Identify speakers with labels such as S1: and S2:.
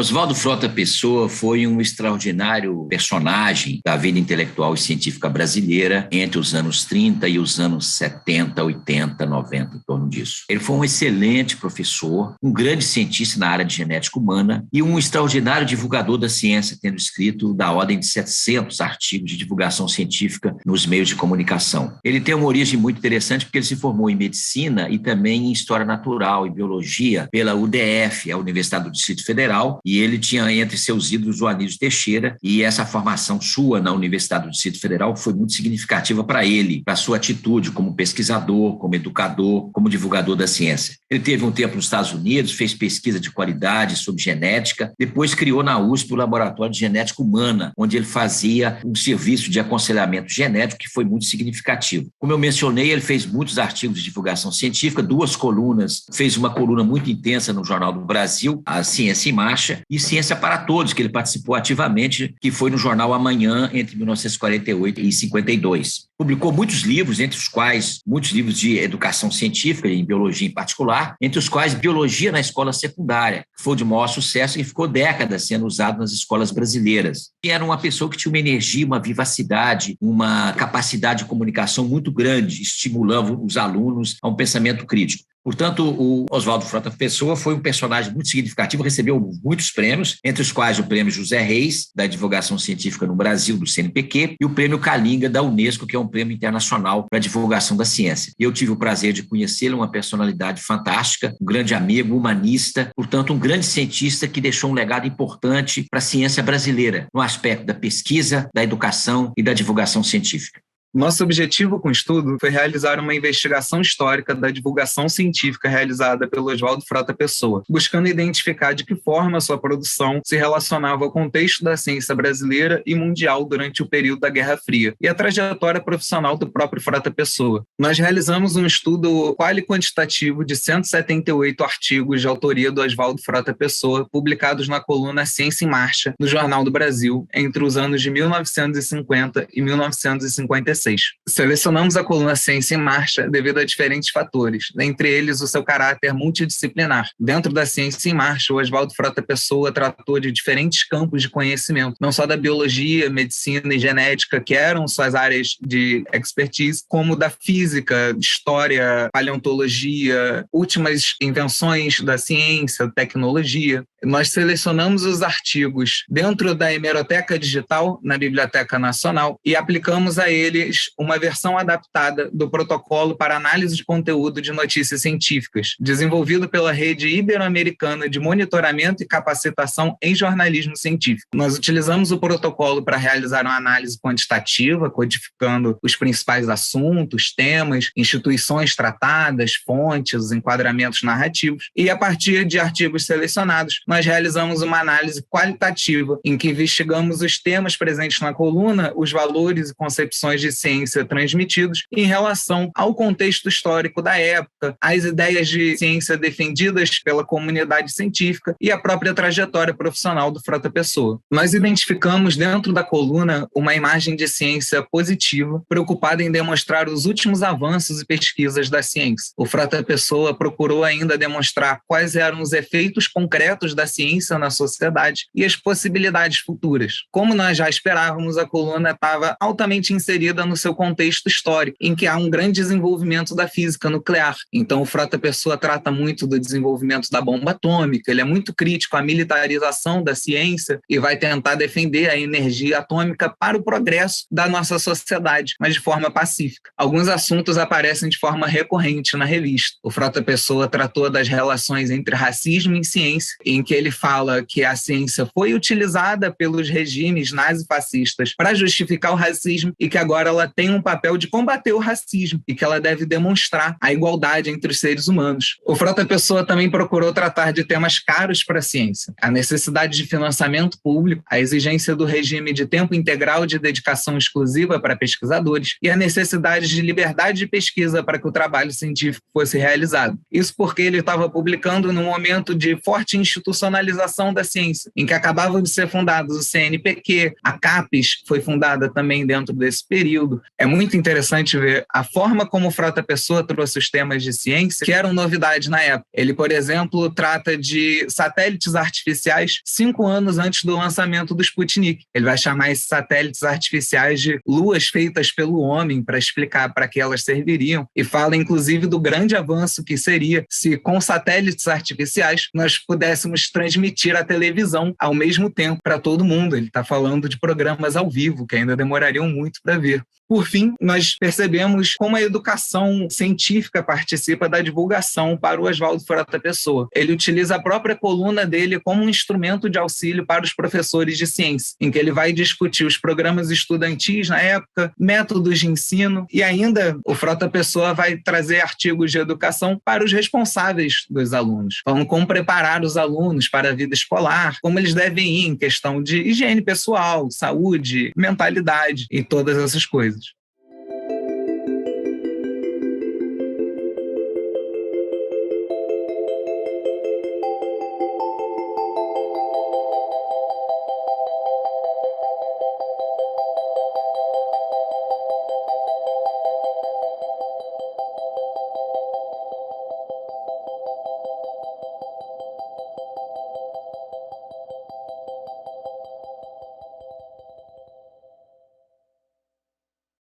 S1: Oswaldo Frota Pessoa foi um extraordinário personagem da vida intelectual e científica brasileira entre os anos 30 e os anos 70, 80, 90, em torno disso. Ele foi um excelente professor, um grande cientista na área de genética humana e um extraordinário divulgador da ciência, tendo escrito da ordem de 700 artigos de divulgação científica nos meios de comunicação. Ele tem uma origem muito interessante porque ele se formou em medicina e também em história natural e biologia pela UDF, a Universidade do Distrito Federal, e ele tinha entre seus ídolos o Anísio Teixeira, e essa formação sua na Universidade do Distrito Federal foi muito significativa para ele, para sua atitude como pesquisador, como educador, como divulgador da ciência. Ele teve um tempo nos Estados Unidos, fez pesquisa de qualidade sobre genética, depois criou na USP o Laboratório de Genética Humana, onde ele fazia um serviço de aconselhamento genético que foi muito significativo. Como eu mencionei, ele fez muitos artigos de divulgação científica, 2 colunas, fez uma coluna muito intensa no Jornal do Brasil, a Ciência em Marcha, e Ciência para Todos, que ele participou ativamente, que foi no jornal Amanhã, entre 1948 e 52. Publicou muitos livros, entre os quais muitos livros de educação científica, em biologia em particular, entre os quais Biologia na Escola Secundária, que foi de maior sucesso e ficou décadas sendo usado nas escolas brasileiras. E era uma pessoa que tinha uma energia, uma vivacidade, uma capacidade de comunicação muito grande, estimulava os alunos a um pensamento crítico. Portanto, o Oswaldo Frota Pessoa foi um personagem muito significativo, recebeu muitos prêmios, entre os quais o Prêmio José Reis, da Divulgação Científica no Brasil, do CNPq, e o Prêmio Kalinga, da Unesco, que é um prêmio internacional para a divulgação da ciência. Eu tive o prazer de conhecê-lo, uma personalidade fantástica, um grande amigo, humanista, portanto, um grande cientista que deixou um legado importante para a ciência brasileira, no aspecto da pesquisa, da educação e da divulgação científica.
S2: Nosso objetivo com o estudo foi realizar uma investigação histórica da divulgação científica realizada pelo Oswaldo Frota Pessoa, buscando identificar de que forma sua produção se relacionava ao contexto da ciência brasileira e mundial durante o período da Guerra Fria e a trajetória profissional do próprio Frota Pessoa. Nós realizamos um estudo quali-quantitativo de 178 artigos de autoria do Oswaldo Frota Pessoa, publicados na coluna Ciência em Marcha, do Jornal do Brasil, entre os anos de 1950 e 1956. Selecionamos a coluna Ciência em Marcha devido a diferentes fatores, dentre eles o seu caráter multidisciplinar. Dentro da Ciência em Marcha, o Oswaldo Frota Pessoa tratou de diferentes campos de conhecimento, não só da biologia, medicina e genética, que eram suas áreas de expertise, como da física, história, paleontologia, últimas invenções da ciência, tecnologia. Nós selecionamos os artigos dentro da hemeroteca digital, na Biblioteca Nacional, e aplicamos a eles uma versão adaptada do protocolo para análise de conteúdo de notícias científicas, desenvolvido pela Rede Ibero-Americana de Monitoramento e Capacitação em Jornalismo Científico. Nós utilizamos o protocolo para realizar uma análise quantitativa, codificando os principais assuntos, temas, instituições tratadas, fontes, os enquadramentos narrativos, e a partir de artigos selecionados, nós realizamos uma análise qualitativa, em que investigamos os temas presentes na coluna, os valores e concepções de ciência transmitidos em relação ao contexto histórico da época, as ideias de ciência defendidas pela comunidade científica e a própria trajetória profissional do Frota Pessoa. Nós identificamos dentro da coluna uma imagem de ciência positiva, preocupada em demonstrar os últimos avanços e pesquisas da ciência. O Frota Pessoa procurou ainda demonstrar quais eram os efeitos concretos da ciência na sociedade e as possibilidades futuras. Como nós já esperávamos, a coluna estava altamente inserida no seu contexto histórico, em que há um grande desenvolvimento da física nuclear. Então, o Frota Pessoa trata muito do desenvolvimento da bomba atômica, ele é muito crítico à militarização da ciência e vai tentar defender a energia atômica para o progresso da nossa sociedade, mas de forma pacífica. Alguns assuntos aparecem de forma recorrente na revista. O Frota Pessoa tratou das relações entre racismo e ciência, em que ele fala que a ciência foi utilizada pelos regimes nazifascistas para justificar o racismo e que agora ela tem um papel de combater o racismo e que ela deve demonstrar a igualdade entre os seres humanos. O Frota Pessoa também procurou tratar de temas caros para a ciência: a necessidade de financiamento público, a exigência do regime de tempo integral de dedicação exclusiva para pesquisadores e a necessidade de liberdade de pesquisa para que o trabalho científico fosse realizado. Isso porque ele estava publicando num momento de forte institucionalização da ciência, em que acabavam de ser fundados o CNPq, a CAPES foi fundada também dentro desse período, estudo, é muito interessante ver a forma como o Frota Pessoa trouxe os temas de ciência, que eram novidade na época. Ele, por exemplo, trata de satélites artificiais 5 anos antes do lançamento do Sputnik. Ele vai chamar esses satélites artificiais de luas feitas pelo homem, para explicar para que elas serviriam, e fala, inclusive, do grande avanço que seria se, com satélites artificiais, nós pudéssemos transmitir a televisão ao mesmo tempo para todo mundo. Ele está falando de programas ao vivo, que ainda demorariam muito para ver. Por fim, nós percebemos como a educação científica participa da divulgação para o Oswaldo Frota Pessoa. Ele utiliza a própria coluna dele como um instrumento de auxílio para os professores de ciência, em que ele vai discutir os programas estudantis na época, métodos de ensino, e ainda o Frota Pessoa vai trazer artigos de educação para os responsáveis dos alunos. Falando como preparar os alunos para a vida escolar, como eles devem ir em questão de higiene pessoal, saúde, mentalidade e todas essas coisas.